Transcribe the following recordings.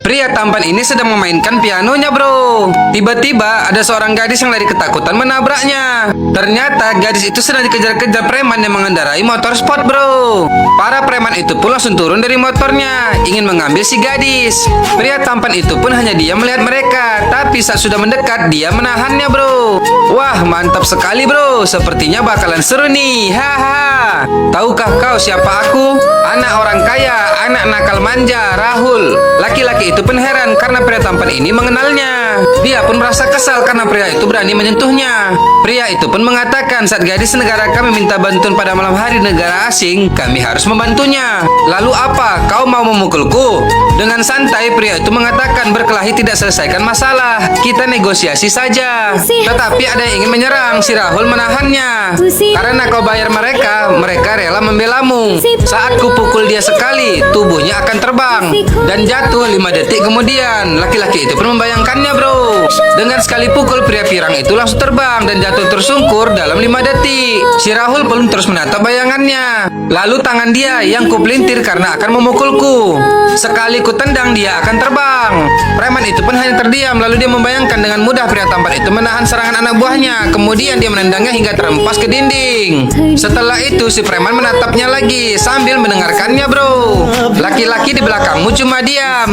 Pria tampan ini sedang memainkan pianonya, bro. Tiba-tiba ada seorang gadis yang lari ketakutan menabraknya. Ternyata gadis itu sedang dikejar-kejar preman yang mengendarai motor sport, bro. Para preman itu pun langsung turun dari motornya, ingin mengambil si gadis. Pria tampan itu pun hanya diam melihat mereka, tapi saat sudah mendekat, dia menahannya, bro. Wah, mantap sekali, bro. Sepertinya bakalan seru nih. Haha. Tahukah kau siapa aku? Anak orang kaya, anak nakal manja, Rahul. Laki-laki itu pun heran karena pria tampan ini mengenalnya. Dia pun merasa kesal karena pria itu berani menyentuhnya. Pria itu pun mengatakan saat gadis negara kami minta bantuan pada malam hari negara asing, kami harus membantunya. Lalu apa? Kau mau memukulku? Dengan santai pria itu mengatakan berkelahi tidak selesaikan masalah. Kita negosiasi saja. Tetapi ada yang ingin menyerang. Si Rahul menahannya. Karena kau bayar mereka, mereka rela membelamu. Saat kupukul dia sekali, tubuhnya akan terbang dan jatuh 5 detik kemudian. Laki-laki itu pun membayangkannya, bro. Dengan sekali pukul, pria pirang itu langsung terbang dan jatuh tersungkur dalam 5 detik. Si Rahul pun terus menatap bayangannya. Lalu tangan dia yang kupelintir karena akan memukulku. Sekali ku tendang, dia akan terbang. Preman itu pun hanya terdiam. Lalu dia membayangkan dengan mudah pria tampan itu menahan serangan anak buahnya. Kemudian dia menendangnya hingga terhempas ke dinding. Setelah itu si preman menatapnya lagi sambil mendengarkannya, bro. Laki-laki di belakangmu cuma diam.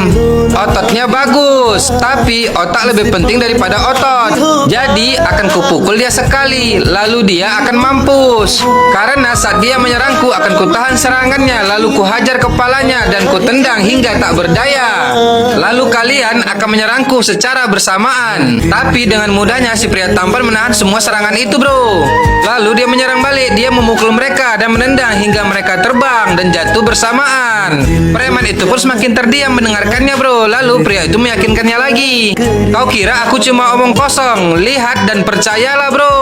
Ototnya bagus, tapi otak lebih penting daripada otot. Jadi akan kupukul dia sekali, lalu dia akan mampus. Karena saat dia menyerangku akan kutahan serangannya, lalu kuhajar kepalanya dan kutendang hingga tak berdaya. Lalu kalian akan menyerangku secara bersamaan. Tapi dengan mudahnya si pria tampan menahan semua serangan itu, bro. Lalu dia menyerang balik, dia memukul mereka dan menendang hingga mereka terbang dan jatuh bersamaan. Preman itu pun semakin terdiam mendengarkannya, bro. Lalu pria itu meyakinkannya lagi. Kau kira aku cuma omong kosong? Lihat dan percayalah, bro.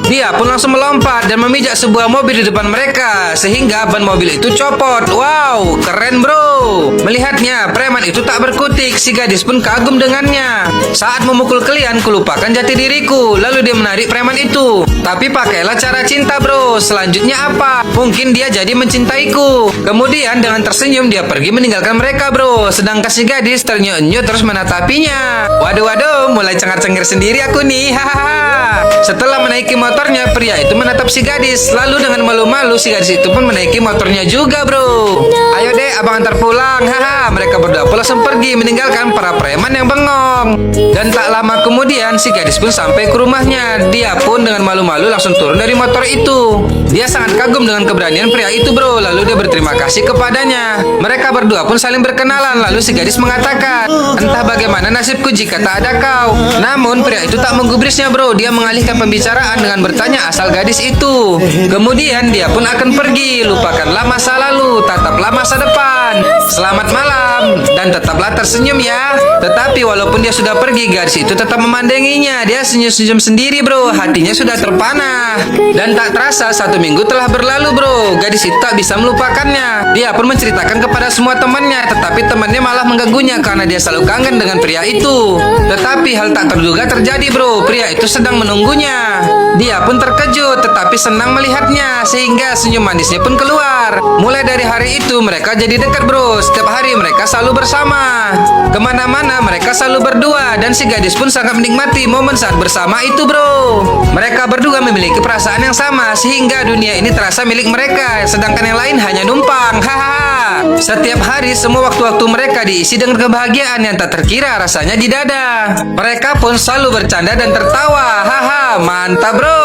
Dia pun langsung melompat dan memijak sebuah mobil di depan mereka sehingga ban mobil itu copot. Wow, keren, bro. Melihatnya, preman itu tak berkutik. Si gadis pun kagum dengannya. Saat memukul kalian, kulupakan jati diriku. Lalu dia menarik preman itu. Tapi pakailah cara cinta, bro. Selanjutnya apa? Mungkin dia jadi mencintaiku. Kemudian dengan tersenyum dia pergi meninggalkan mereka, bro. Sedangkan si gadis ternyuh-nyuh terus menatapinya. Waduh, mulai cengar-cengir sendiri aku nih. Hahaha. Setelah menaiki motornya, pria itu menatap si gadis. Lalu dengan malu-malu si gadis itu pun menaiki motornya juga, bro. Ayo deh, abang antar pulang. Haha. Mereka berdua pun langsung pergi meninggalkan para preman yang bengong. Dan tak lama kemudian si gadis pun sampai ke rumahnya. Dia pun dengan malu-malu langsung turun dari motor itu. Dia sangat kagum dengan keberanian pria itu, bro. Lalu dia berterima kasih kepadanya. Mereka berdua pun saling berkenalan. Lalu si gadis mengatakan, entah bagaimana nasibku jika tak ada kau. Namun pria itu tak menggubrisnya, bro. Dia mengalihkan pembicaraan dengan bertanya asal gadis itu. Kemudian dia pun akan pergi. Lupakanlah masa lalu, tataplah masa depan. Selamat malam dan tetaplah tersenyum ya. Tetapi walaupun dia sudah pergi, gadis itu tetap memandanginya. Dia senyum-senyum sendiri, bro. Hatinya sudah terpana. Dan tak terasa 1 minggu telah berlalu, bro. Gadis itu tak bisa melupakannya. Dia pun menceritakan kepada semua temannya, tetapi temannya malah mengganggunya karena dia selalu kangen dengan pria itu. Tetapi hal tak terduga terjadi, bro. Pria itu sedang menunggunya. Dia pun terkejut tetapi senang melihatnya sehingga senyum manisnya pun keluar. Mulai dari hari itu mereka jadi dekat, bro. Setiap hari mereka selalu bersama. Kemana-mana mereka selalu berdua dan si gadis pun sangat menikmati momen saat bersama itu, bro. Mereka berdua memiliki perasaan yang sama sehingga dunia ini terasa milik mereka, sedangkan yang lain hanya numpang. Hahaha. Setiap hari semua waktu-waktu mereka diisi dengan kebahagiaan yang tak terkira rasanya di dada. Mereka pun selalu bercanda dan tertawa. Haha, mantap, bro.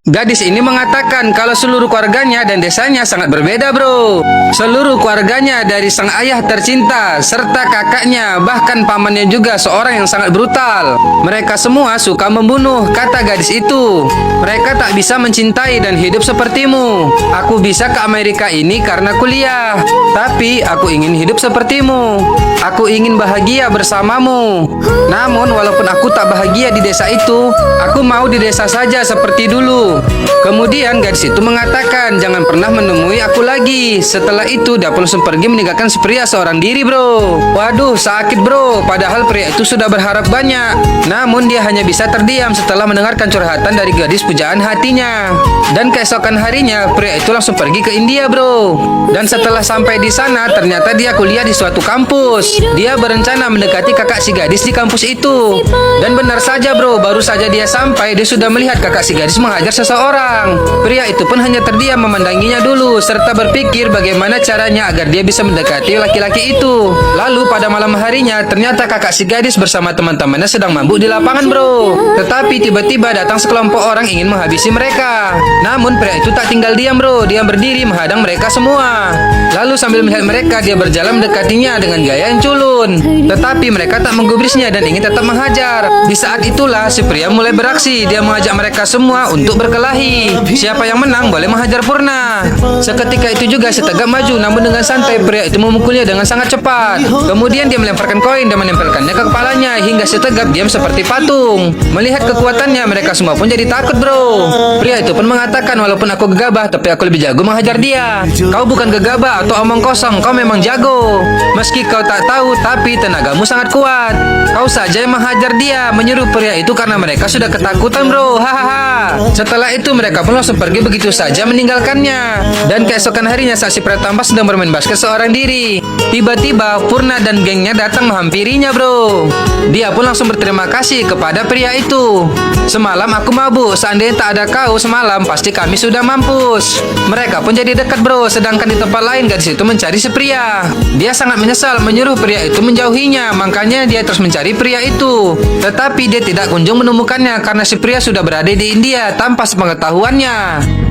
Gadis ini mengatakan kalau seluruh keluarganya dan desanya sangat berbeda, bro. Seluruh keluarganya dari sang ayah tercinta, serta kakaknya, bahkan pamannya juga seorang yang sangat brutal. Mereka semua suka membunuh, kata gadis itu. Mereka tak bisa mencintai dan hidup sepertimu. Aku bisa ke Amerika ini karena kuliah. Tapi aku ingin hidup sepertimu. Aku ingin bahagia bersamamu. Namun walaupun aku tak bahagia di desa itu, aku mau di desa saja seperti dulu. Kemudian gadis itu mengatakan jangan pernah menemui aku lagi. Setelah itu dia pun langsung pergi meninggalkan si pria seorang diri, bro. Waduh, sakit, bro. Padahal pria itu sudah berharap banyak. Namun dia hanya bisa terdiam setelah mendengarkan curhatan dari gadis pujaan hatinya. Dan keesokan harinya pria itu langsung pergi ke India, bro. Dan setelah sampai di sana ternyata dia kuliah di suatu kampus. Dia berencana mendekati kakak si gadis di kampus itu. Dan benar saja bro, baru saja dia sampai, dia sudah melihat kakak si gadis menghajar seseorang. Pria itu pun hanya terdiam memandanginya dulu, serta berpikir bagaimana caranya agar dia bisa mendekati laki-laki itu. Lalu pada malam harinya, ternyata kakak si gadis bersama teman-temannya sedang mabuk di lapangan bro. Tetapi tiba-tiba datang sekelompok orang ingin menghabisi mereka. Namun pria itu tak tinggal diam bro, dia berdiri menghadang mereka semua. Lalu sambil melihat mereka, dia berjalan mendekatinya dengan gaya yang culun. Tetapi mereka tak menggubrisnya dan ingin tetap menghajar. Di saat itulah si pria mulai beraksi. Dia mengajak mereka semua untuk berkelahi. Siapa yang menang boleh menghajar Purna. Seketika itu juga si Tegap maju, namun dengan santai pria itu memukulnya dengan sangat cepat. Kemudian dia melemparkan koin dan menempelkannya ke kepalanya hingga si Tegap diam seperti patung. Melihat kekuatannya, mereka semua pun jadi takut bro. Pria itu pun mengatakan, walaupun aku gegabah, tapi aku lebih jago menghajar dia. Kau bukan gegabah atau omong kosong, kau memang jago. Meski kau tak tahu, tapi tenagamu sangat kuat. Kau saja yang menghajar dia, menyuruh pria itu karena mereka sudah ketakutan bro. Hahaha. Setelah itu mereka pun langsung pergi begitu saja meninggalkannya. Dan keesokan harinya saat si pria tampan sedang bermain basket seorang diri, tiba-tiba Purna dan gengnya datang menghampirinya bro. Dia pun langsung berterima kasih kepada pria itu. Semalam aku mabuk, seandainya tak ada kau semalam pasti kami sudah mampus. Mereka pun jadi dekat bro. Sedangkan di tempat lain gadis itu mencari si pria. Dia sangat menyesal menyuruh pria itu menjauhinya. Makanya dia terus mencari pria itu. Tetapi dia tidak kunjung menemukannya karena si pria sudah berada di India tanpa sepengetahuannya.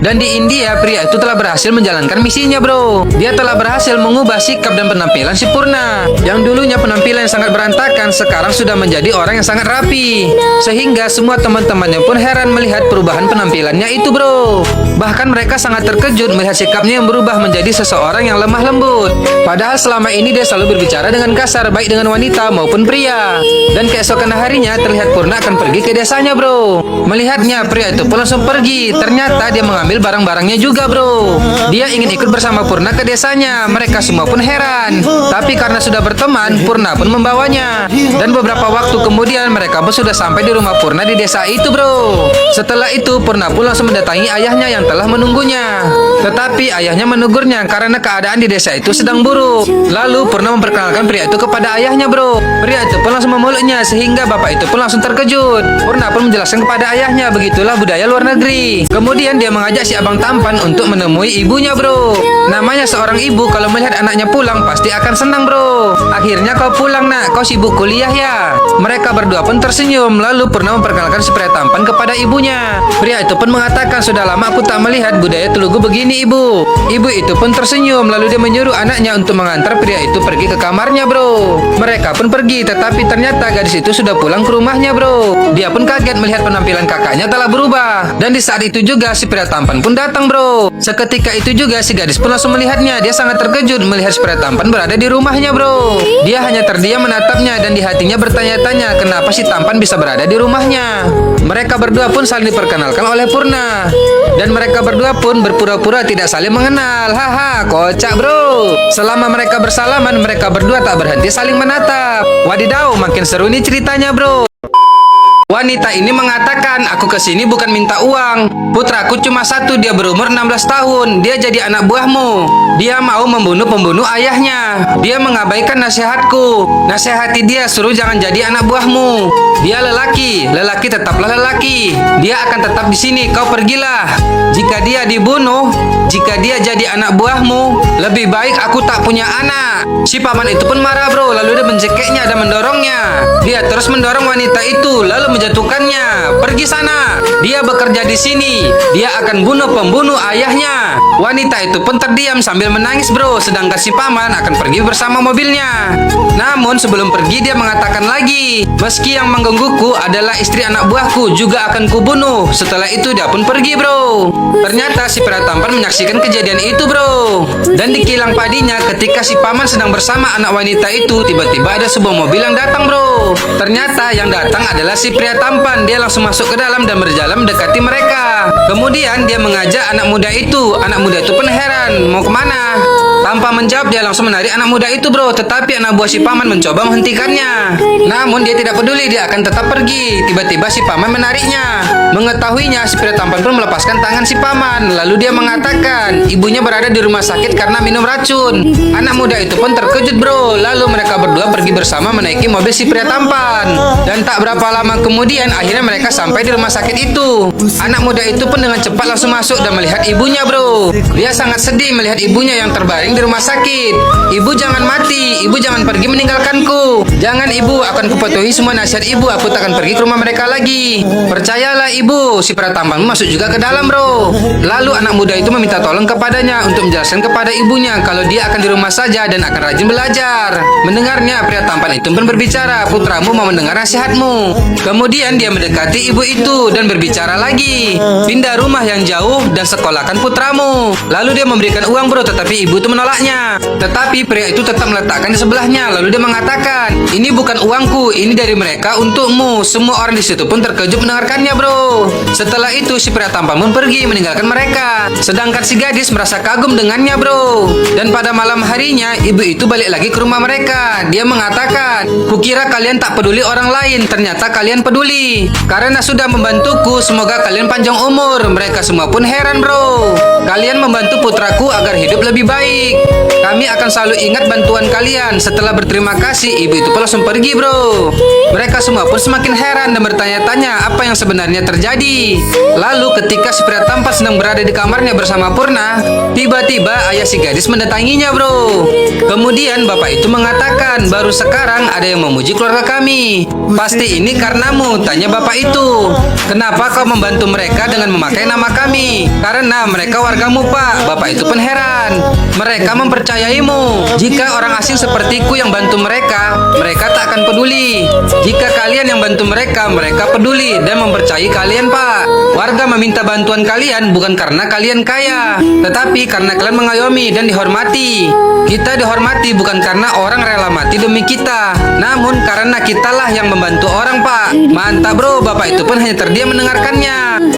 Dan di India pria itu telah berhasil menjalankan misinya bro. Dia telah berhasil mengubah sikap dan penampilan si Purna. Yang dulunya penampilan yang sangat berantakan, sekarang sudah menjadi orang yang sangat rapi. Sehingga semua teman-temannya pun heran melihat perubahan penampilannya itu bro. Bahkan mereka sangat terkejut melihat sikapnya yang berubah menjadi seseorang yang lemah lembut. Padahal selama ini dia selalu berbicara dengan kasar, baik dengan wanita maupun pria. Dan keesokan harinya terlihat Purna akan pergi ke desanya bro. Melihatnya pria itu pun langsung pergi. Ternyata dia mengambil barang-barangnya juga bro. Dia ingin ikut bersama Purna ke desanya. Mereka semua pun heran. Tapi karena sudah berteman, Purna pun membawanya. Dan beberapa waktu kemudian mereka pun sudah sampai di rumah Purna di desa itu bro. Setelah itu Purna pun langsung mendatangi ayahnya yang telah menunggunya. Tetapi ayahnya menegurnya karena keadaan di desa itu sedang buruk. Lalu Purna memperkenalkan pria itu kepada ayahnya bro. Pria itu pun langsung memeluknya sehingga bapak itu pun langsung terkejut. Purna pun menjelaskan kepada ayahnya begitulah budaya luar negeri. Kemudian dia mengajak si abang tampan untuk menemui ibunya bro. Namanya seorang ibu kalau melihat anaknya pulang pasti akan senang bro. Akhirnya kau pulang nak, kau sibuk kuliah ya. Mereka berdua pun tersenyum. Lalu Purna memperkenalkan si pria tampan kepada ibunya. Pria itu pun mengatakan, sudah lama aku tak melihat budaya Telugu begini ibu. Ibu itu pun tersenyum. Lalu dia menyuruh anaknya untuk mengantar pria itu pergi ke kamarnya bro. Mereka pun pergi, tetapi ternyata gadis itu sudah pulang ke rumahnya bro. Dia pun kaget melihat penampilan kakaknya telah berubah. Dan di saat itu juga si pria tampan pun datang bro. Seketika itu juga si gadis pun langsung melihatnya. Dia sangat terkejut melihat si pria tampan berada di rumahnya bro. Dia hanya terdiam menatapnya dan di hatinya bertanya-tanya kenapa si tampan bisa berada di rumahnya. Mereka berdua pun saling diperkenalkan oleh Purna. Dan mereka berdua pun berpura-pura tidak saling mengenal. Haha, kocak bro. Selama mereka bersalaman, mereka berdua tak berhenti saling menatap. Wadidaw, makin seru nih ceritanya bro. Wanita ini mengatakan, aku kesini bukan minta uang. Putraku cuma satu, dia berumur 16 tahun. Dia jadi anak buahmu. Dia mau membunuh pembunuh ayahnya. Dia mengabaikan nasihatku. Nasihati dia, suruh jangan jadi anak buahmu. Dia lelaki, lelaki tetaplah lelaki. Dia akan tetap di sini, kau pergilah. Jika dia dibunuh, jika dia jadi anak buahmu, lebih baik aku tak punya anak. Si paman itu pun marah bro, lalu dia mencekeknya dan mendorongnya. Dia terus mendorong wanita itu, lalu menjatuhkannya. Pergi sana. Dia bekerja di sini. Dia akan bunuh pembunuh ayahnya. Wanita itu pun terdiam sambil menangis bro, sedangkan si paman akan pergi bersama mobilnya. Namun sebelum pergi dia mengatakan lagi, meski yang menggangguku adalah istri anak buahku juga akan kubunuh. Setelah itu dia pun pergi bro. Ternyata si pria tampan menyaksikan kejadian itu bro. Dan di kilang padinya ketika si paman sedang bersama anak wanita itu, tiba-tiba ada sebuah mobil yang datang bro. Ternyata yang datang adalah si pria tampan. Dia langsung masuk ke dalam dan berjalan mendekati mereka. Kemudian dia mengajak anak muda itu. Anak muda itu pun heran, mau kemana? Tanpa menjawab dia langsung menarik anak muda itu bro. Tetapi anak buah si paman Paman mencoba menghentikannya. Namun dia tidak peduli, dia akan tetap pergi. Tiba-tiba si Paman menariknya. Mengetahuinya, si pria tampan pun melepaskan tangan si Paman. Lalu dia mengatakan ibunya berada di rumah sakit karena minum racun. Anak muda itu pun terkejut bro. Lalu mereka berdua pergi bersama menaiki mobil si pria tampan. Dan tak berapa lama kemudian akhirnya mereka sampai di rumah sakit itu. Anak muda itu pun dengan cepat langsung masuk dan melihat ibunya bro. Dia sangat sedih melihat ibunya yang terbaring di rumah sakit. Ibu jangan mati, ibu jangan pergi meninggalkanku. Jangan ibu, akan kupatuhi semua nasihat ibu. Aku tak akan pergi ke rumah mereka lagi. Percayalah ibu. Si pria tampan masuk juga ke dalam bro. Lalu anak muda itu meminta tolong kepadanya untuk menjelaskan kepada ibunya kalau dia akan di rumah saja dan akan rajin belajar. Mendengarnya, pria tampan itu pun berbicara, putramu mau mendengar nasihatmu. Kemudian dia mendekati ibu itu dan berbicara lagi. Pindah rumah yang jauh dan sekolahkan putramu. Lalu dia memberikan uang bro, tetapi ibu itu menolaknya. Tetapi pria itu tetap meletakkan di sebelahnya. Lalu dia mengatakan, ini bukan uangku, ini dari mereka untukmu. Semua orang di situ pun terkejut mendengarkannya bro. Setelah itu si pria tampan pun pergi meninggalkan mereka. Sedangkan si gadis merasa kagum dengannya bro. Dan pada malam harinya ibu itu balik lagi ke rumah mereka. Dia mengatakan, kukira kalian tak peduli orang lain, ternyata kalian peduli. Karena sudah membantuku, semoga kalian panjang umur. Mereka semua pun heran bro. Kalian membantu putraku agar hidup lebih baik. Kami akan selalu ingat bantuan kalian. Setelah berterima kasih, ibu itu pun langsung pergi bro. Mereka semua pun semakin heran dan bertanya-tanya apa yang sebenarnya terjadi. Lalu ketika si pria tampan sedang berada di kamarnya bersama Purna, tiba-tiba ayah si gadis mendatanginya bro. Kemudian bapak itu mengatakan, baru sekarang ada yang memuji keluarga kami. Pasti ini karenamu, tanya bapak itu. Kenapa kau membantu mereka dengan memakai nama kami? Karena mereka wargamu pak. Bapak itu pun heran. Mereka mempercayaimu. Jika orang asing sepertiku yang bantu mereka, mereka tak akan peduli. Jika kalian yang bantu mereka, mereka peduli dan mempercayai kalian pak. Warga meminta bantuan kalian bukan karena kalian kaya, tetapi karena kalian mengayomi dan dihormati. Kita dihormati bukan karena orang rela mati demi kita, namun karena kitalah yang membantu orang pak. Mantap bro, bapak itu pun hanya terdiam mendengarkannya.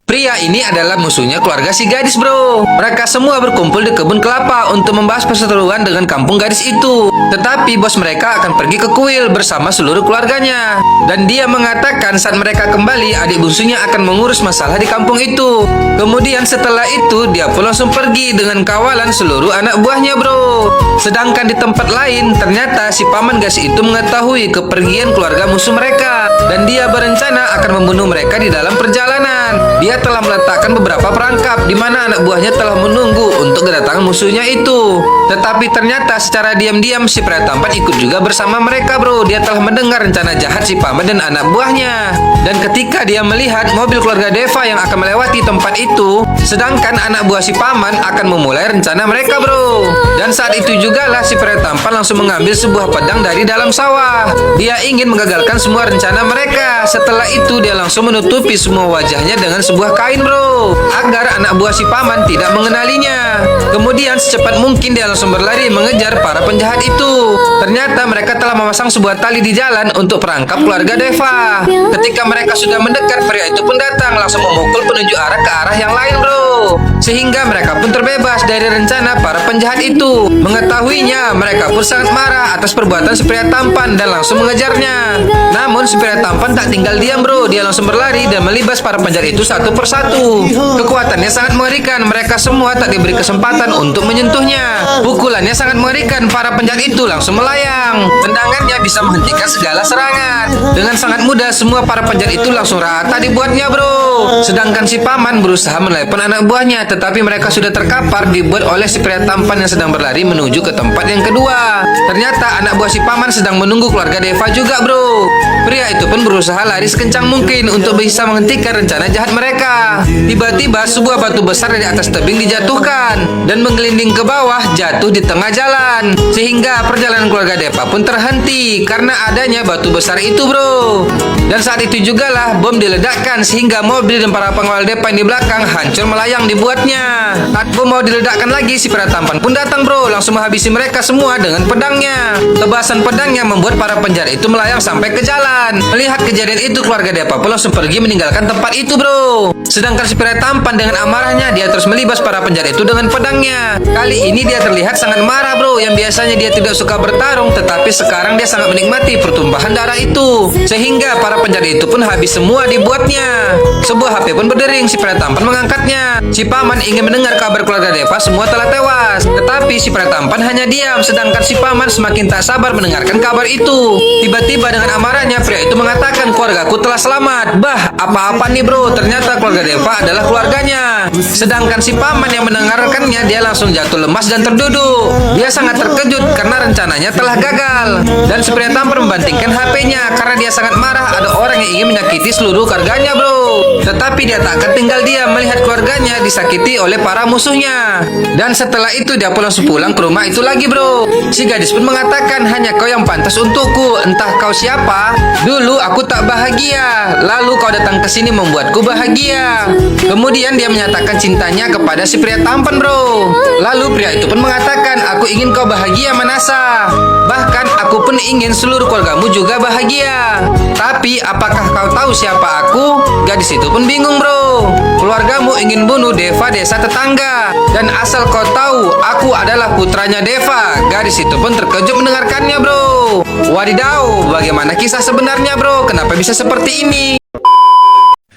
Pria ini adalah musuhnya keluarga si gadis bro. Mereka semua berkumpul di kebun kelapa untuk membahas perseteruan dengan kampung gadis itu. Tetapi bos mereka akan pergi ke kuil bersama seluruh keluarganya. Dan dia mengatakan saat mereka kembali, adik bungsunya akan mengurus masalah di kampung itu. Kemudian setelah itu dia pun langsung pergi dengan kawalan seluruh anak buahnya bro. Sedangkan di tempat lain, ternyata si paman gadis itu mengetahui kepergian keluarga musuh mereka. Dan dia berencana akan membunuh mereka di dalam perjalanan. Dia telah meletakkan beberapa perangkap di mana anak buahnya telah menunggu untuk kedatangan musuhnya itu. Tetapi ternyata secara diam-diam si pria tampan ikut juga bersama mereka bro. Dia telah mendengar rencana jahat si paman dan anak buahnya. Dan ketika dia melihat mobil keluarga Deva yang akan melewati tempat itu, sedangkan anak buah si paman akan memulai rencana mereka bro. Dan saat itu juga lah si pria tampan langsung mengambil sebuah pedang dari dalam sawah. Dia ingin menggagalkan semua rencana mereka. Setelah itu dia langsung menutupi semua wajahnya dengan sebuah kain bro, agar anak buah si paman tidak mengenalinya. Kemudian secepat mungkin dia langsung berlari mengejar para penjahat itu. Ternyata mereka telah memasang sebuah tali di jalan untuk perangkap keluarga Deva. Ketika mereka sudah mendekat, pria itu pun datang langsung memukul menuju arah ke arah yang lain bro. Sehingga mereka pun terbebas dari rencana para penjahat itu. Mengetahuinya, mereka pun sangat marah atas perbuatan si pria tampan dan langsung mengejarnya. Namun si pria tampan tak tinggal diam bro. Dia langsung berlari dan melibas para penjahat itu satu persatu. Kekuatannya sangat mengerikan. Mereka semua tak diberi kesempatan untuk menyentuhnya. Pukulannya sangat mengerikan. Para penjahat itu langsung melayang. Tendangannya bisa menghentikan segala serangan. Dengan sangat mudah semua para penjahat itu langsung rata dibuatnya bro. Sedangkan si paman berusaha menelepon anak buahnya, tetapi mereka sudah terkapar dibuat oleh si pria tampan yang sedang berlari menuju ke tempat yang kedua. Ternyata anak buah si paman sedang menunggu keluarga Deva juga bro. Pria itu pun berusaha lari sekencang mungkin untuk bisa menghentikan rencana jahat mereka. Tiba-tiba sebuah batu besar dari atas tebing dijatuhkan dan menggelinding ke bawah jatuh di tengah jalan, sehingga perjalanan keluarga Deva pun terhenti lagi karena adanya batu besar itu, bro. Dan saat itu juga lah bom diledakkan sehingga mobil dan para pengawal depan di belakang hancur melayang dibuatnya. Saat bom mau diledakkan lagi, si pria tampan pun datang, bro, langsung menghabisi mereka semua dengan pedangnya. Tebasan pedangnya membuat para penjara itu melayang sampai ke jalan. Melihat kejadian itu, keluarga Deva pun langsung pergi meninggalkan tempat itu, bro. Sedangkan si pria tampan dengan amarahnya dia terus melibas para penjara itu dengan pedangnya. Kali ini dia terlihat sangat marah, bro. Yang biasanya dia tidak suka bertarung, tetapi sekarang dia sangat menikmati pertumpahan darah itu. Sehingga para penjara itu pun habis semua dibuatnya. Sebuah HP pun berdering, si pria tampan mengangkatnya. Si paman ingin mendengar kabar keluarga Deva semua telah tewas. Tetapi si pria tampan hanya diam, sedangkan si paman semakin tak sabar mendengarkan kabar itu. Tiba-tiba dengan amarahnya pria itu mengatakan, keluargaku telah selamat. Bah, apa-apa nih, bro? Ternyata keluarga Deva adalah keluarganya. Sedangkan si paman yang mendengarkannya dia langsung jatuh lemas dan terduduk. Dia sangat terkejut karena rencananya telah gagal. Dan si pria tampan membantingkan HP-nya karena dia sangat marah ada orang yang ingin menyakiti seluruh keluarganya, bro. Tetapi dia tak akan tinggal diam melihat keluarganya disakiti oleh para musuhnya. Dan setelah itu dia pun langsung pulang ke rumah itu lagi, bro. Si gadis pun mengatakan, hanya kau yang pantas untukku. Entah kau siapa. Dulu aku tak bahagia, lalu kau datang ke sini membuatku bahagia. Kemudian dia menyatakan cintanya kepada si pria tampan, bro. Lalu pria itu pun mengatakan, aku ingin kau bahagia, Manasa. Bahkan aku pun ingin seluruh keluargamu juga bahagia. Tapi apakah kau tahu siapa aku? Gadis itu pun bingung, bro. Keluargamu ingin bunuh Deva desa tetangga. Dan asal kau tahu, aku adalah putranya Deva. Gadis itu pun terkejut mendengarkannya, bro. Wadidaw, bagaimana kisah sebenarnya, bro? Kenapa bisa seperti ini?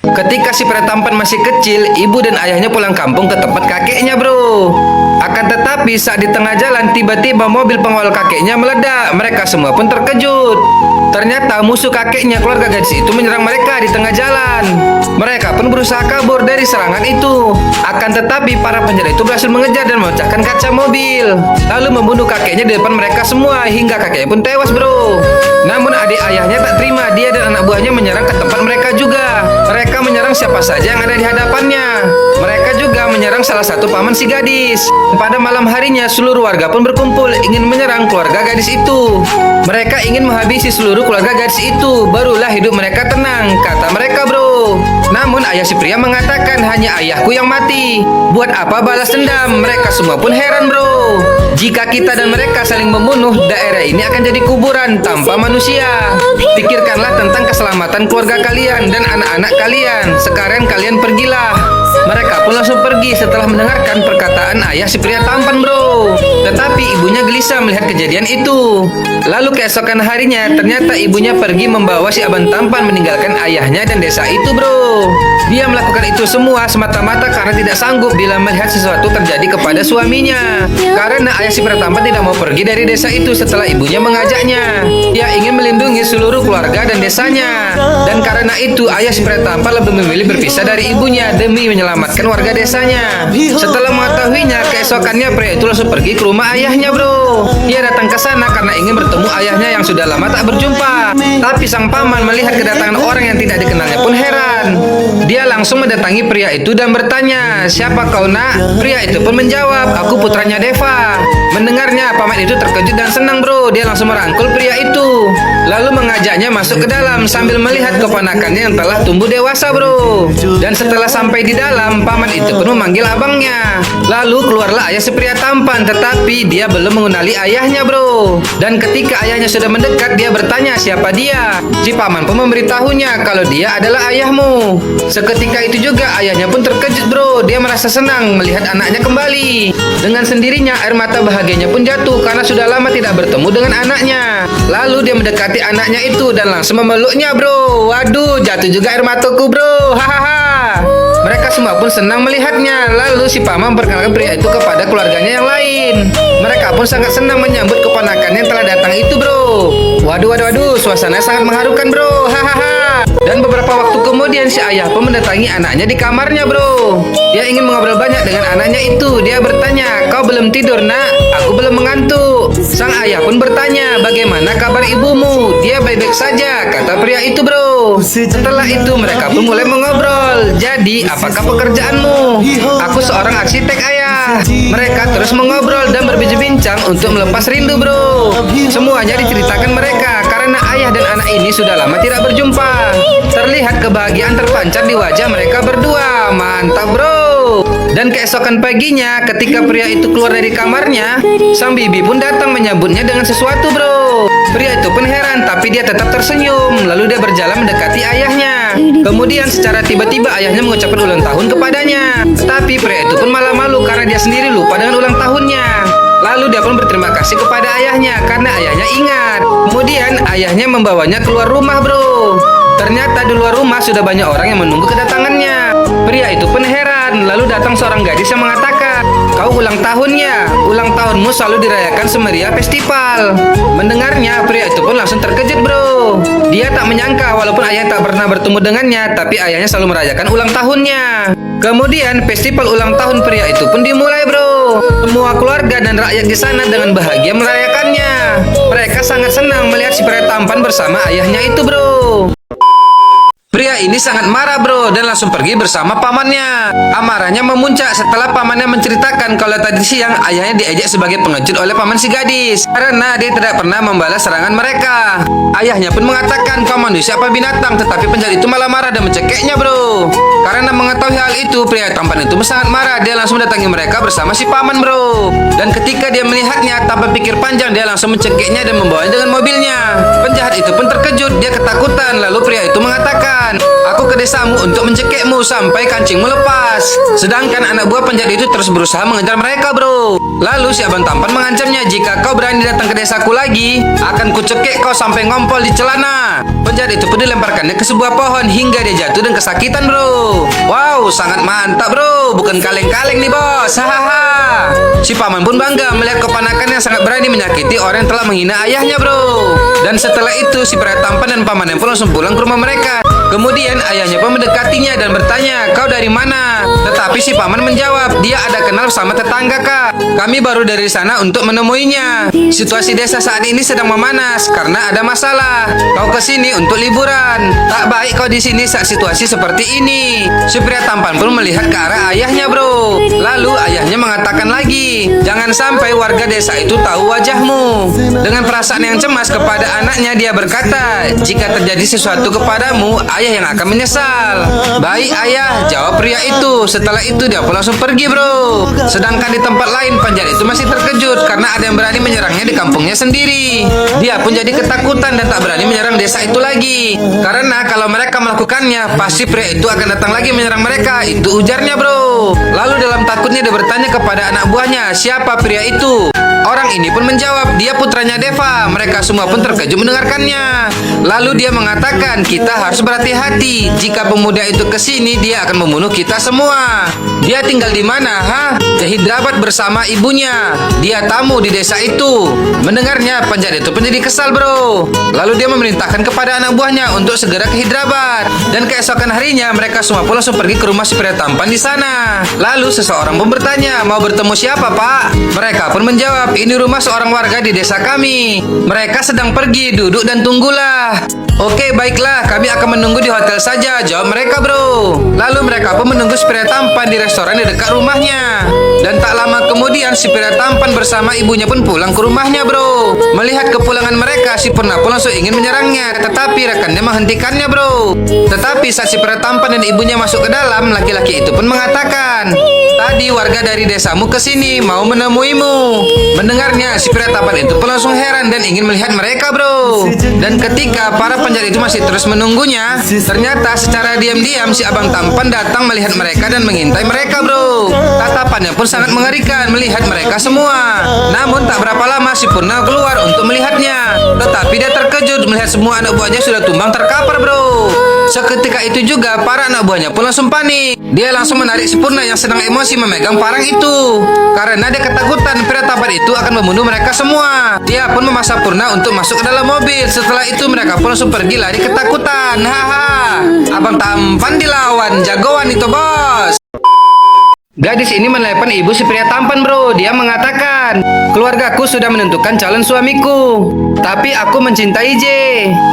Ketika si pria tampan masih kecil, ibu dan ayahnya pulang kampung ke tempat kakeknya, bro. Akan tetapi saat di tengah jalan, tiba-tiba mobil pengawal kakeknya meledak. Mereka semua pun terkejut. Ternyata musuh kakeknya, keluarga gadis itu, menyerang mereka di tengah jalan. Mereka pun berusaha kabur dari serangan itu. Akan tetapi para penjara itu berhasil mengejar dan memecahkan kaca mobil, lalu membunuh kakeknya di depan mereka semua hingga kakeknya pun tewas, bro. Namun adik ayahnya tak terima, dia dan anak buahnya menyerang ke tempat mereka juga. Mereka menyerang siapa saja yang ada di hadapannya. Mereka juga menyerang salah satu paman si gadis. Pada malam harinya seluruh warga pun berkumpul ingin menyerang keluarga gadis itu. Mereka ingin menghabisi seluruh keluarga gadis itu. Barulah hidup mereka tenang, kata mereka, bro. Namun ayah si pria mengatakan, hanya ayahku yang mati. Buat apa balas dendam? Mereka semua pun heran, bro. Jika kita dan mereka saling membunuh, daerah ini akan jadi kuburan tanpa manusia. Pikirkanlah tentang keselamatan keluarga kalian dan anak-anak kalian. Sekarang kalian pergilah. Mereka pun langsung pergi setelah mendengarkan perkataan ayah si pria tampan, bro. Tetapi ibunya gelisah melihat kejadian itu. Lalu keesokan harinya, ternyata ibunya pergi membawa si abang tampan meninggalkan ayahnya dan desa itu, bro. Dia melakukan itu semua semata-mata karena tidak sanggup bila melihat sesuatu terjadi kepada suaminya. Karena ayah si pria tampan tidak mau pergi dari desa itu setelah ibunya mengajaknya. Dia ingin melindungi seluruh keluarga dan desanya. Dan karena itu ayah si pria tampan lebih memilih berpisah dari ibunya demi menyelamatkan warga desanya. Setelah mengetahuinya, keesokannya pria itu langsung pergi ke rumah ayahnya, bro. Dia datang ke sana karena ingin bertemu ayahnya yang sudah lama tak berjumpa. Tapi sang paman melihat kedatangan orang yang tidak dikenalnya pun heran. Dia langsung mendatangi pria itu dan bertanya, siapa kau, nak? Pria itu pun menjawab, aku putranya Deva. Mendengarnya, paman itu terkejut dan senang, bro. Dia langsung merangkul pria itu, lalu mengajaknya masuk ke dalam sambil melihat keponakannya yang telah tumbuh dewasa, bro. Dan setelah sampai di dalam, paman itu pun memanggil abangnya. Lalu keluarlah ayah si pria tampan, tetapi dia belum mengenali ayahnya, bro. Dan ketika ayahnya sudah mendekat, dia bertanya siapa dia. Si paman pun memberitahunya kalau dia adalah ayahmu. Seketika itu juga ayahnya pun terkejut, bro. Dia merasa senang melihat anaknya kembali. Dengan sendirinya air mata bahagianya pun jatuh karena sudah lama tidak bertemu dengan anaknya. Lalu dia mendekati anaknya itu dan langsung memeluknya, bro. Waduh, jatuh juga air mataku, bro. Hahaha. Mereka semua pun senang melihatnya. Lalu si paman memperkenalkan pria itu kepada keluarganya yang lain. Mereka pun sangat senang menyambut keponakannya yang telah datang itu, bro. Waduh, suasana sangat mengharukan, bro. Hahaha. Dan beberapa waktu kemudian si ayah pun mendatangi anaknya di kamarnya, bro. Dia ingin mengobrol banyak dengan anaknya itu. Dia bertanya, kau belum tidur, nak? Aku belum mengantuk. Sang ayah pun bertanya, bagaimana kabar ibumu? Dia baik-baik saja, kata pria itu, bro. Setelah itu mereka pun mulai mengobrol. Jadi, apakah pekerjaanmu? Aku seorang arsitek, ayah. Mereka terus mengobrol dan berbincang untuk melepas rindu, bro. Semuanya diceritakan mereka ayah dan anak ini sudah lama tidak berjumpa. Terlihat kebahagiaan terpancar di wajah mereka berdua. Mantap bro. Dan keesokan paginya ketika pria itu keluar dari kamarnya, sang bibi pun datang menyambutnya dengan sesuatu bro. Pria itu pun heran tapi dia tetap tersenyum. Lalu dia berjalan mendekati ayahnya. Kemudian secara tiba-tiba ayahnya mengucapkan ulang tahun kepadanya. Tapi pria itu pun malah malu karena dia sendiri lupa dengan ulang tahunnya. Lalu dia pun berterima kasih kepada ayahnya karena ayahnya ingat. Kemudian ayahnya membawanya keluar rumah bro. Ternyata di luar rumah sudah banyak orang yang menunggu kedatangannya. Pria itu pun heran. Lalu datang seorang gadis yang mengatakan, "Kau ulang tahun ya? Ulang tahunmu selalu dirayakan semeriah festival." Mendengarnya pria itu pun langsung terkejut bro. Dia tak menyangka walaupun ayahnya tak pernah bertemu dengannya, tapi ayahnya selalu merayakan ulang tahunnya. Kemudian festival ulang tahun pria itu pun dimulai bro. Semua keluarga dan rakyat di sana dengan bahagia merayakannya. Mereka sangat senang melihat si pria tampan bersama ayahnya itu bro. Pria ini sangat marah bro dan langsung pergi bersama pamannya. Amarahnya memuncak setelah pamannya menceritakan kalau tadi siang ayahnya diejek sebagai pengecut oleh paman si gadis karena dia tidak pernah membalas serangan mereka. Ayahnya pun mengatakan, "Kau manusia apa binatang?" Tetapi penjahat itu malah marah dan mencekiknya bro. Karena mengetahui hal itu, pria tampan itu sangat marah. Dia langsung mendatangi mereka bersama si paman bro. Dan ketika dia melihatnya tanpa pikir panjang, dia langsung mencekiknya dan membawanya dengan mobilnya. Penjahat itu pun terkejut, dia ketakutan. Lalu pria itu mengatakan, "Aku ke desamu untuk mencekikmu sampai kancingmu lepas." Sedangkan anak buah penjahat itu terus berusaha mengejar mereka bro. Lalu si abang tampan mengancamnya, "Jika kau berani datang ke desaku lagi, akan kucekik kau sampai ngompol di celana." Penjahat itu pun dilemparkannya ke sebuah pohon hingga dia jatuh dan kesakitan bro. Wow, sangat mantap bro. Bukan kaleng-kaleng nih bos. Hahaha. Si paman pun bangga melihat keponakan yang sangat berani menyakiti orang yang telah menghina ayahnya bro. Dan setelah itu si pria tampan dan pamannya pun langsung pulang ke rumah mereka. Kemudian ayahnya pun mendekatinya dan bertanya, "Kau dari mana?" Tetapi si paman menjawab, "Dia ada kenal sama tetangga kak. Kami baru dari sana untuk menemuinya. Situasi desa saat ini sedang memanas karena ada masalah. Kau kesini untuk liburan. Tak baik kau di sini saat situasi seperti ini." Si pria tampan pun melihat ke arah ayahnya bro. Lalu ayahnya mengatakan lagi, "Jangan sampai warga desa itu tahu wajahmu." Dengan perasaan yang cemas kepada anaknya dia berkata, "Jika terjadi sesuatu kepadamu, ayah yang akan menyesal." "Baik ayah," jawab pria itu. Setelah itu dia pun langsung pergi bro. Sedangkan di tempat lain penjahat itu masih terkejut karena ada yang berani menyerangnya di kampungnya sendiri. Dia pun jadi ketakutan dan tak berani menyerang desa itu lagi. Karena kalau mereka melakukannya, pasti pria itu akan datang lagi menyerang mereka. Itu ujarnya bro. Lalu dalam takutnya dia bertanya kepada anak buahnya, "Siapa pria itu?" Orang ini pun menjawab, "Dia putranya Deva." Mereka semua pun terkejut mendengarkannya. Lalu dia mengatakan, "Kita harus berhati-hati. Jika pemuda itu kesini, dia akan membunuh kita semua." "Dia tinggal di mana, ha?" "Di Hyderabad bersama ibunya. Dia tamu di desa itu." Mendengarnya, penjahat itu pun jadi kesal bro. Lalu dia memerintahkan kepada anak buahnya untuk segera ke Hyderabad. Dan keesokan harinya, mereka semua pun langsung pergi ke rumah si pria tampan di sana. Lalu seseorang pun bertanya, "Mau bertemu siapa pak?" Mereka pun menjawab, "Ini rumah seorang warga di desa kami. Mereka sedang pergi, duduk dan tunggulah." "Oke, baiklah, kami akan menunggu di hotel saja," jawab mereka bro. Lalu mereka pun menunggu si pria tampan di restoran di dekat rumahnya. Dan tak lama kemudian si pria tampan bersama ibunya pun pulang ke rumahnya bro. Melihat kepulangan mereka, si Purna pun langsung ingin menyerangnya, tetapi rekannya menghentikannya bro. Tetapi saat si pria tampan dan ibunya masuk ke dalam, laki-laki itu pun mengatakan, "Tadi warga dari desamu kesini mau menemuimu." Mendengarnya, si pria tampan itu pun langsung heran dan ingin melihat mereka bro. Dan ketika para penjahat itu masih terus menunggunya, ternyata secara diam-diam si abang tampan datang melihat mereka dan mengintai mereka bro. Tatapannya pun sangat mengerikan melihat mereka semua. Namun tak berapa lama si Purna keluar untuk melihatnya. Tetapi dia terkejut melihat semua anak buahnya sudah tumbang terkapar bro. Seketika itu juga para anak buahnya pun langsung panik. Dia langsung menarik si Purna yang sedang emosi memegang parang itu. Karena dia ketakutan pria tampan itu akan membunuh mereka semua. Dia pun memaksa Purna untuk masuk ke dalam mobil. Setelah itu mereka pun langsung pergi lari ketakutan. Haha. Abang tampan dilawan, jagoan itu bos. Gadis ini menelepon ibu si pria tampan bro. Dia mengatakan, keluargaku sudah menentukan calon suamiku, tapi aku mencintai J.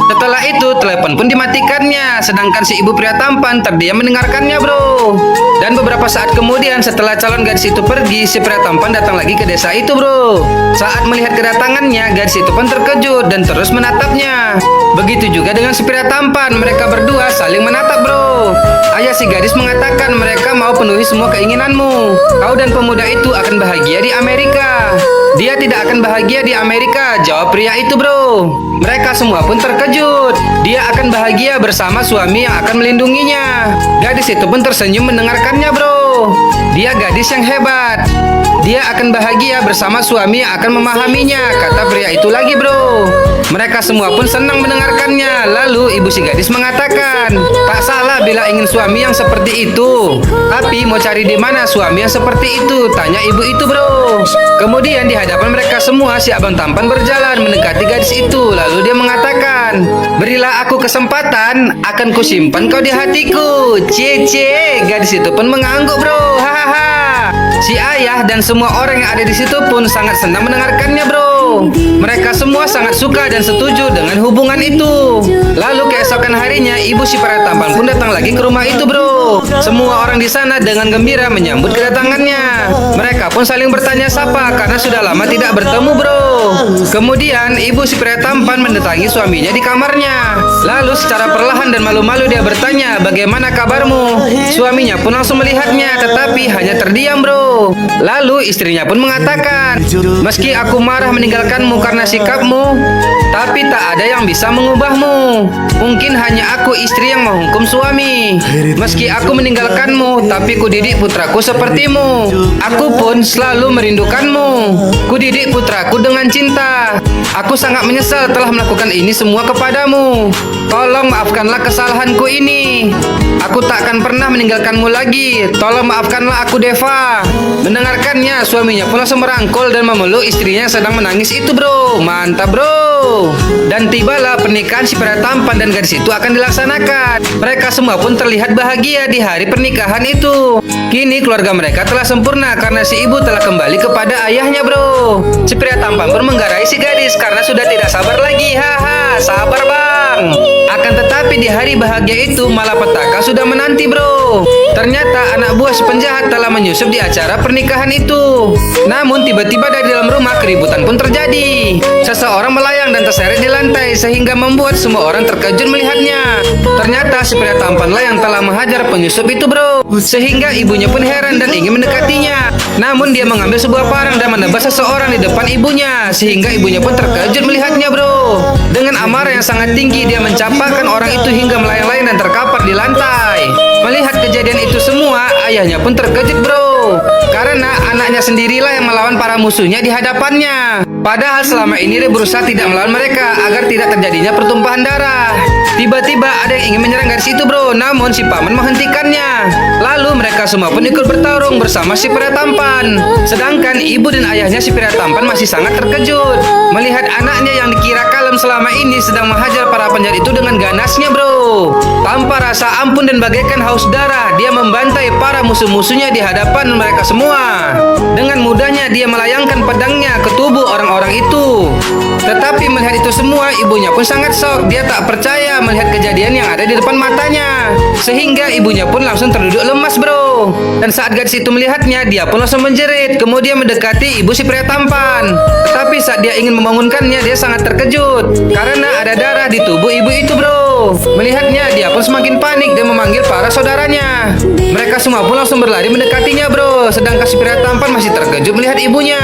Setelah itu telepon pun dimatikannya. Sedangkan si ibu pria tampan terdiam mendengarkannya bro. Dan beberapa saat kemudian setelah calon gadis itu pergi, si pria tampan datang lagi ke desa itu bro. Saat melihat kedatangannya, gadis itu pun terkejut dan terus menatapnya. Begitu juga dengan si pria tampan. Mereka berdua saling menatap bro. Ayah si gadis mengatakan mereka mau penuhi semua keinginanmu. Kau dan pemuda itu akan bahagia di Amerika. Dia tidak akan bahagia di Amerika, jawab pria itu bro. Mereka semua pun terkejut. Dia akan bahagia bersama suami yang akan melindunginya. Gadis itu pun tersenyum mendengarkannya bro. Dia gadis yang hebat. Dia akan bahagia bersama suami yang akan memahaminya, kata pria itu lagi bro. Mereka semua pun senang mendengarkannya. Lalu ibu si gadis mengatakan, tak salah bila ingin suami yang seperti itu. Tapi mau cari di mana suami yang seperti itu? Tanya ibu itu bro. Kemudian di hadapan mereka semua si abang tampan berjalan mendekati gadis itu. Lalu dia mengatakan, berilah aku kesempatan, akan kusimpan kau di hatiku. Cie. Gadis itu pun mengangguk bro. Hahaha. Si ayah dan semua orang yang ada di situ pun sangat senang mendengarkannya bro. Mereka semua sangat suka dan setuju dengan hubungan itu. Lalu keesokan harinya ibu si pria tampan pun datang lagi ke rumah itu bro. Semua orang di sana dengan gembira menyambut kedatangannya. Mereka pun saling bertanya sapa karena sudah lama tidak bertemu bro. Kemudian ibu si pria tampan mendatangi suaminya di kamarnya. Lalu secara perlahan dan malu-malu dia bertanya, bagaimana kabarmu? Suaminya pun langsung melihatnya tetapi hanya terdiam bro. Lalu istrinya pun mengatakan, meski aku marah meninggalkanmu karena sikapmu, tapi tak ada yang bisa mengubahmu. Mungkin hanya aku istri yang menghukum suami. Meski aku meninggalkanmu, tapi kudidik putraku sepertimu. Aku pun selalu merindukanmu. Kudidik putraku dengan cinta. Aku sangat menyesal telah melakukan ini semua kepadamu. Tolong maafkanlah kesalahanku ini. Aku tak akan pernah meninggalkanmu lagi. Tolong maafkanlah aku Deva. Mendengarkannya, suaminya pun langsung merangkul dan memeluk istrinya yang sedang menangis itu bro. Mantap bro. Dan tibalah pernikahan si pria tampan dan gadis itu akan dilaksanakan. Mereka semua pun terlihat bahagia di hari pernikahan itu. Kini keluarga mereka telah sempurna karena si ibu telah kembali kepada ayahnya bro. Si pria tampan pun menggarai si gadis karena sudah tidak sabar lagi. Haha, sabar bang. Akan tetapi di hari bahagia itu malapetaka sudah menanti bro. Ternyata anak buah si penjahat telah menyusup di acara pernikahan itu. Namun tiba-tiba dari dalam rumah keributan pun terjadi. Seseorang melayang dan terseret di lantai sehingga membuat semua orang terkejut melihatnya. Ternyata si pria tampanlah yang telah menghajar penyusup itu bro. Sehingga ibunya pun heran dan ingin mendekatinya. Namun dia mengambil sebuah parang dan menebas seseorang di depan ibunya. Sehingga ibunya pun terkejut melihatnya bro. Dengan amarah yang sangat tinggi dia mencapakan orang itu hingga melayang-layang dan terkapar di lantai. Melihat kejadian itu semua, ayahnya pun terkejut bro. Karena anaknya sendirilah yang melawan para musuhnya di hadapannya. Padahal selama ini dia berusaha tidak melawan mereka agar tidak terjadinya pertumpahan darah. Tiba-tiba ada yang ingin menyerang gadis itu bro. Namun si paman menghentikannya. Lalu mereka semua pun ikut bertarung bersama si pria tampan. Sedangkan ibu dan ayahnya si pria tampan masih sangat terkejut melihat anaknya yang dikira kalem selama ini sedang menghajar para penjahat itu dengan ganasnya bro. Tanpa rasa ampun dan bagaikan haus darah, dia membantai para musuh-musuhnya di hadapan mereka semua. Dengan mudahnya dia melayangkan pedangnya ke tubuh orang-orang itu. Tetapi melihat itu semua, ibunya pun sangat shock. Dia tak percaya melihat kejadian yang ada di depan matanya. Sehingga ibunya pun langsung terduduk lemas bro. Dan saat gadis itu melihatnya, dia pun langsung menjerit. Kemudian mendekati ibu si pria tampan. Tetapi saat dia ingin membangunkannya, dia sangat terkejut karena ada darah di tubuh ibu itu bro. Melihatnya, dia pun semakin panik dan memanggil para saudaranya. Mereka semua pun langsung berlari mendekatinya bro. Sedangkan si pria tampan masih terkejut melihat ibunya.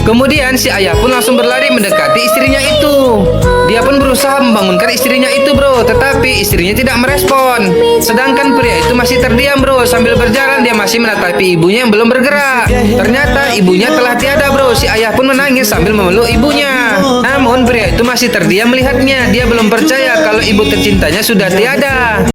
Kemudian si ayah pun langsung berlari mendekati istrinya itu. Dia pun berusaha membangunkan istrinya itu bro. Tetapi istrinya tidak merespon. Sedangkan pria itu masih terdiam bro. Sambil berjalan dia masih menatapi ibunya yang belum bergerak. Ternyata ibunya telah tiada bro. Si ayah pun menangis sambil memeluk ibunya. Namun pria itu masih terdiam melihatnya. Dia belum percaya kalau ibu tercintanya sudah tiada.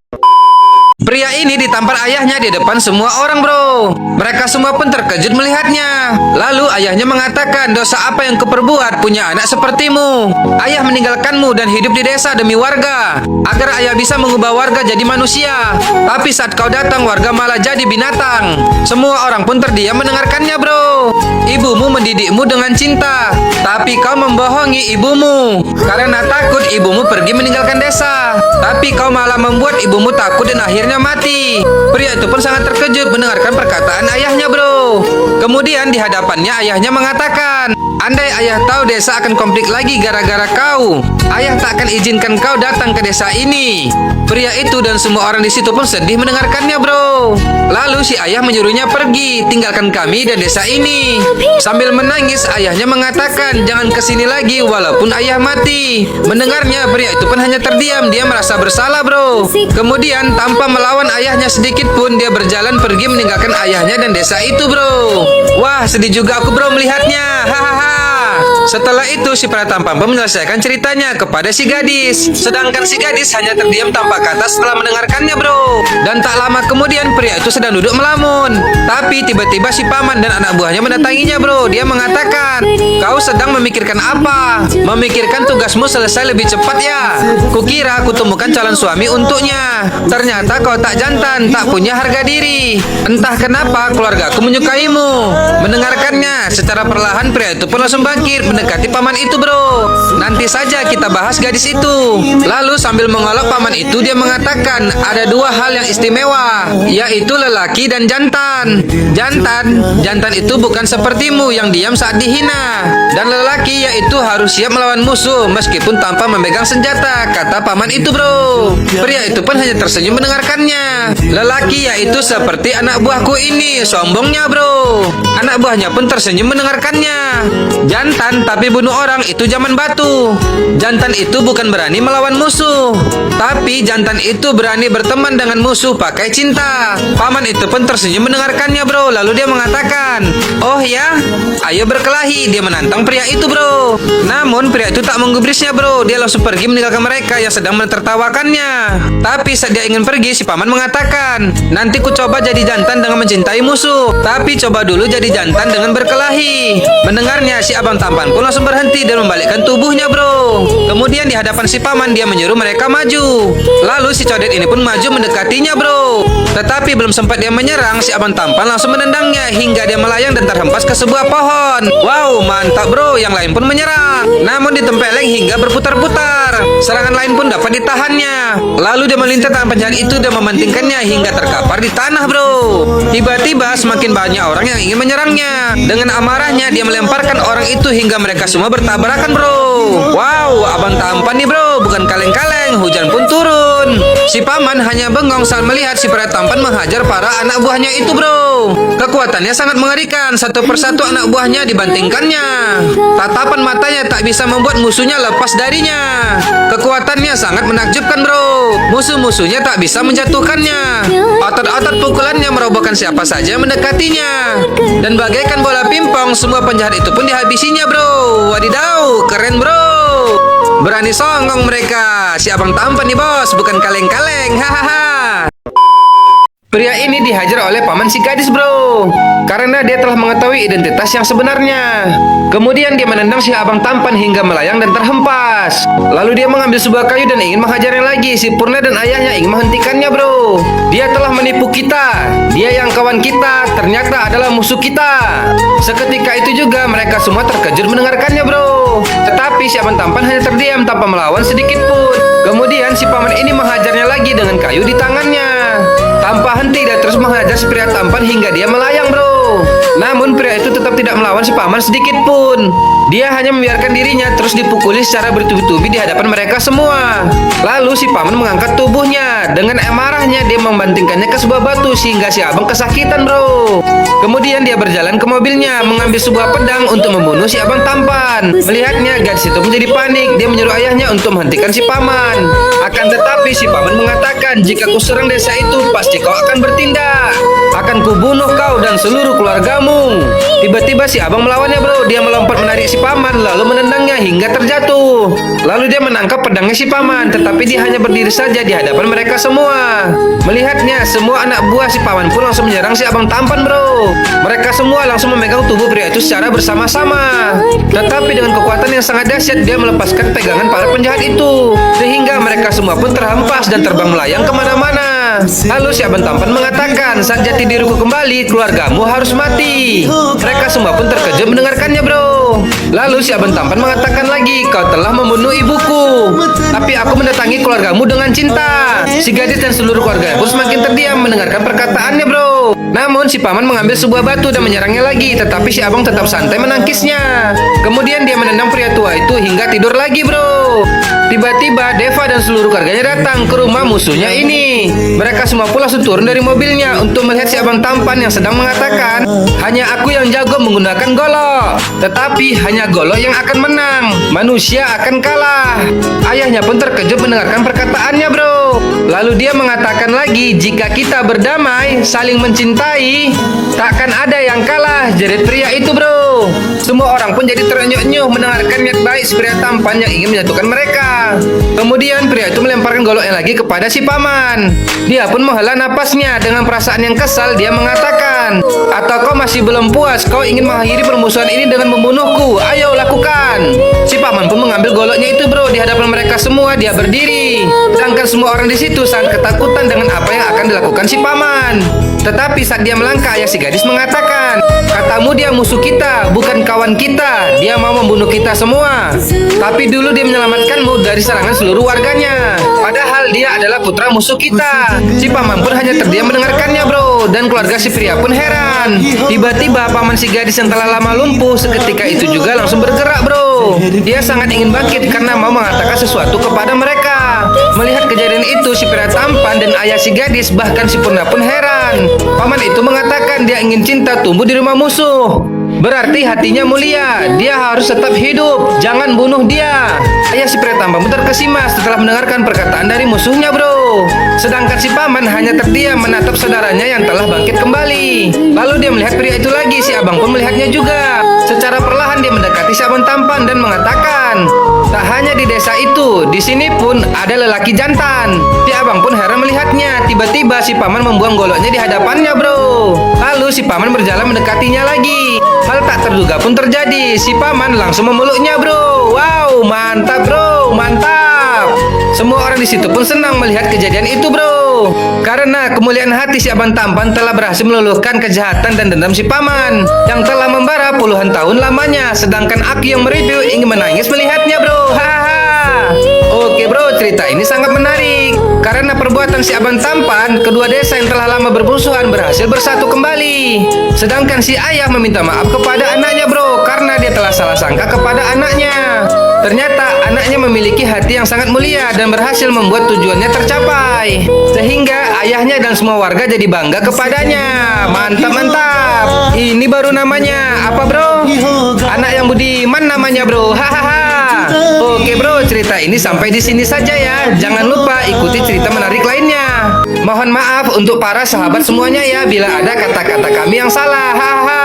Pria ini ditampar ayahnya di depan semua orang, bro. Mereka semua pun terkejut melihatnya. Lalu ayahnya mengatakan, dosa apa yang kuperbuat punya anak sepertimu? Ayah meninggalkanmu dan hidup di desa demi warga, agar ayah bisa mengubah warga jadi manusia. Tapi saat kau datang, warga malah jadi binatang. Semua orang pun terdiam mendengarkannya, bro. Ibumu mendidikmu dengan cinta, tapi kau membohongi ibumu karena takut ibumu pergi meninggalkan desa. Tapi kau malah membuat ibumu takut dan akhirnya mati. Pria itu pun sangat terkejut mendengarkan perkataan ayahnya, bro. Kemudian di hadapannya ayahnya mengatakan, andai ayah tahu desa akan konflik lagi gara-gara kau, ayah tak akan izinkan kau datang ke desa ini. Pria itu dan semua orang di situ pun sedih mendengarkannya, bro. Lalu si ayah menyuruhnya pergi, tinggalkan kami dan desa ini. Sambil menangis, ayahnya mengatakan, jangan kesini lagi walaupun ayah mati. Mendengarnya, pria itu pun hanya terdiam. Dia merasa bersalah, bro. Kemudian tanpa melawan ayahnya sedikit pun, dia berjalan pergi meninggalkan ayahnya dan desa itu, bro. Wah, sedih juga aku, bro, melihatnya. Hahaha. Setelah itu si pria tampan pun menyelesaikan ceritanya kepada si gadis. Sedangkan si gadis hanya terdiam tanpa kata setelah mendengarkannya, bro. Dan tak lama kemudian pria itu sedang duduk melamun. Tapi tiba-tiba si paman dan anak buahnya mendatanginya, bro. Dia mengatakan, kau sedang memikirkan apa? Memikirkan tugasmu selesai lebih cepat ya? Kukira aku temukan calon suami untuknya. Ternyata kau tak jantan, tak punya harga diri. Entah kenapa keluargaku menyukaimu. Mendengarkannya, secara perlahan pria itu pun langsung bangkit mendekati paman itu, bro. Nanti saja kita bahas gadis itu. Lalu sambil mengolok paman itu, dia mengatakan ada dua hal yang istimewa, yaitu lelaki dan jantan. Jantan itu bukan sepertimu yang diam saat dihina. Dan lelaki yaitu harus siap melawan musuh meskipun tanpa memegang senjata, kata paman itu, bro. Pria itu pun hanya tersenyum mendengarkannya. Lelaki yaitu seperti anak buahku ini, sombongnya, bro. Anak buahnya pun tersenyum mendengarkannya. Jantan tapi bunuh orang itu zaman batu. Jantan itu bukan berani melawan musuh, tapi jantan itu berani berteman dengan musuh pakai cinta. Paman itu pun tersenyum mendengarkannya, bro. Lalu dia mengatakan, oh ya, ayo berkelahi. Dia menantang pria itu, bro. Namun pria itu tak menggubrisnya, bro. Dia langsung pergi meninggalkan mereka yang sedang menertawakannya. Tapi saat dia ingin pergi, si paman mengatakan, nanti ku coba jadi jantan dengan mencintai musuh, tapi coba dulu jadi jantan dengan berkelahi. Mendengarnya, si abang tampan pun langsung berhenti dan membalikkan tubuhnya, bro. Kemudian di hadapan si paman, dia menyuruh mereka maju. Lalu si codet ini pun maju mendekatinya, bro. Tetapi belum sempat dia menyerang, si abang tampan langsung menendangnya hingga dia melayang dan terhempas ke sebuah pohon. Wow, mantap, bro. Yang lain pun menyerang, namun ditempeleng hingga berputar-putar. Serangan lain pun dapat ditahannya. Lalu dia melintas tangan penjahat itu dan mementingkannya hingga terkapar di tanah, bro. Tiba-tiba semakin banyak orang yang ingin menyerangnya. Dengan amarahnya dia melemparkan orang itu hingga mereka semua bertabrakan, bro. Wow, abang tampan nih, bro. Bukan kaleng-kaleng. Hujan pun turun. Si paman hanya bengong saat melihat si pria tampan menghajar para anak buahnya itu, bro. Kekuatannya sangat mengerikan. Satu persatu anak buahnya dibantingkannya. Tatapan matanya tak bisa membuat musuhnya lepas darinya. Kekuatannya sangat menakjubkan, bro. Musuh-musuhnya tak bisa menjatuhkannya. Otot-otot pukulannya merobohkan siapa saja yang mendekatinya. Dan bagaikan bola pimpong, semua penjahat itu pun dihabisinya, bro. Wadidaw, keren, bro. Berani songong mereka. Si abang tampan nih, bos, bukan kaleng-kaleng. Hahaha. Pria ini dihajar oleh paman si gadis, bro, karena dia telah mengetahui identitas yang sebenarnya. Kemudian dia menendang si abang tampan hingga melayang dan terhempas. Lalu dia mengambil sebuah kayu dan ingin menghajarnya lagi. Si Purna dan ayahnya ingin menghentikannya, bro. Dia telah menipu kita. Dia yang kawan kita ternyata adalah musuh kita. Seketika itu juga mereka semua terkejut mendengarkannya, bro. Tetapi si abang tampan hanya terdiam tanpa melawan sedikit pun. Kemudian si paman ini menghajarnya lagi dengan kayu di tangannya. Tanpa henti dia terus menghajar si pria tampan hingga dia melayang, bro. Namun pria itu tetap tidak melawan si paman sedikit pun. Dia hanya membiarkan dirinya terus dipukuli secara bertubi-tubi di hadapan mereka semua. Lalu si paman mengangkat tubuhnya. Dengan amarahnya dia membantingkannya ke sebuah batu sehingga si abang kesakitan, bro. Kemudian dia berjalan ke mobilnya mengambil sebuah pedang untuk membunuh si abang tampan. Melihatnya, gadis itu menjadi panik. Dia menyuruh ayahnya untuk menghentikan si paman. Akan tetapi si paman mengatakan, jika kau serang desa itu pasti kau akan bertindak. Akan kubunuh kau dan seluruh keluargamu. Tiba-tiba si abang melawannya bro. Dia melompat menarik si paman lalu menendangnya hingga terjatuh. Lalu dia menangkap pedangnya si paman, tetapi dia hanya berdiri saja di hadapan mereka semua. Melihatnya, semua anak buah si paman pun langsung menyerang si abang tampan bro. Mereka semua langsung memegang tubuh pria itu secara bersama-sama. Tetapi dengan kekuatan yang sangat dahsyat, dia melepaskan pegangan para penjahat itu, sehingga mereka semua pun terhempas dan terbang melayang kemana-mana. Lalu si abang tampan mengatakan, saat jati diriku kembali, keluargamu harus mati. Mereka semua pun terkejut mendengarkannya bro. Lalu si abang tampan mengatakan lagi, kau telah membunuh ibuku, tapi aku mendatangi keluargamu dengan cinta. Si gadis dan seluruh keluarga pun semakin terdiam mendengarkan perkataannya bro. Namun si paman mengambil sebuah batu dan menyerangnya lagi, tetapi si abang tetap santai menangkisnya. Kemudian dia menendang pria tua itu hingga tidur lagi bro. Tiba-tiba Deva dan seluruh keluarganya datang ke rumah musuhnya ini. Mereka semua pun langsung turun dari mobilnya untuk melihat si abang tampan yang sedang mengatakan, hanya aku yang jago menggunakan golok, tetapi hanya golok yang akan menang, manusia akan kalah. Ayahnya pun terkejut mendengarkan perkataannya bro. Lalu dia mengatakan lagi, jika kita berdamai, saling mencintai, takkan ada yang kalah, jerit pria itu bro. Semua orang pun jadi terenyuh-enyuh mendengarkan niat baik si pria tampan yang ingin menyatukan mereka. Kemudian pria itu melemparkan goloknya lagi kepada si paman. Dia pun menghela napasnya dengan perasaan yang kesal. Dia mengatakan, atau kau masih belum puas? Kau ingin mengakhiri permusuhan ini dengan membunuhku? Ayo lakukan. Si paman pun mengambil goloknya itu bro. Di hadapan mereka semua dia berdiri, sedangkan semua orang di situ sangat ketakutan dengan apa yang akan dilakukan si paman. Tetapi saat dia melangkah, ayah si gadis mengatakan, katamu dia musuh kita, bukan kawan kita. Dia mau membunuh kita semua. Tapi dulu dia menyelamatkanmu dari serangan seluruh warganya. Padahal dia adalah putra musuh kita. Si paman pun hanya terdiam mendengarkannya bro. Dan keluarga si pria pun heran. Tiba-tiba paman si gadis yang telah lama lumpuh seketika itu juga langsung bergerak bro. Dia sangat ingin bangkit karena mau mengatakan sesuatu kepada mereka. Melihat kejadian itu, si pria tampan dan ayah si gadis bahkan si Purna pun heran. Paman itu mengatakan dia ingin cinta tumbuh di rumah musuh. Berarti hatinya mulia. Dia harus tetap hidup. Jangan bunuh dia. Ayah si pria tampan pun terkesima setelah mendengarkan perkataan dari musuhnya bro. Sedangkan si paman hanya terdiam menatap saudaranya yang telah bangkit kembali. Lalu dia melihat pria itu lagi. Si abang pun melihatnya juga. Secara perlahan dia mendekati si abang tampan dan mengatakan, tak hanya di desa itu, di sini pun ada lelaki jantan. Si abang pun heran melihatnya. Tiba-tiba si paman membuang goloknya di hadapannya bro. Lalu si paman berjalan mendekatinya lagi. Hal tak terduga pun terjadi. Si paman langsung memeluknya bro. Wow, mantap bro, mantap. Semua orang di situ pun senang melihat kejadian itu bro. Karena kemuliaan hati si abang tampan telah berhasil meluluhkan kejahatan dan dendam si paman yang telah membara puluhan tahun lamanya. Sedangkan aku yang mereview ingin menangis melihatnya bro. Hahaha. Oke bro, cerita ini sangat menarik. Karena perbuatan si abang tampan, kedua desa yang telah lama bermusuhan berhasil bersatu kembali. Sedangkan si ayah meminta maaf kepada anaknya bro, karena dia telah salah sangka kepada anaknya. Ternyata anaknya memiliki hati yang sangat mulia dan berhasil membuat tujuannya tercapai. Sehingga ayahnya dan semua warga jadi bangga kepadanya. Mantap-mantap. Ini baru namanya apa bro? Anak yang budiman namanya bro. Hahaha. Oke bro, cerita ini sampai di sini saja ya. Jangan lupa ikuti cerita menarik lainnya. Mohon maaf untuk para sahabat semuanya ya bila ada kata-kata kami yang salah. Hahaha.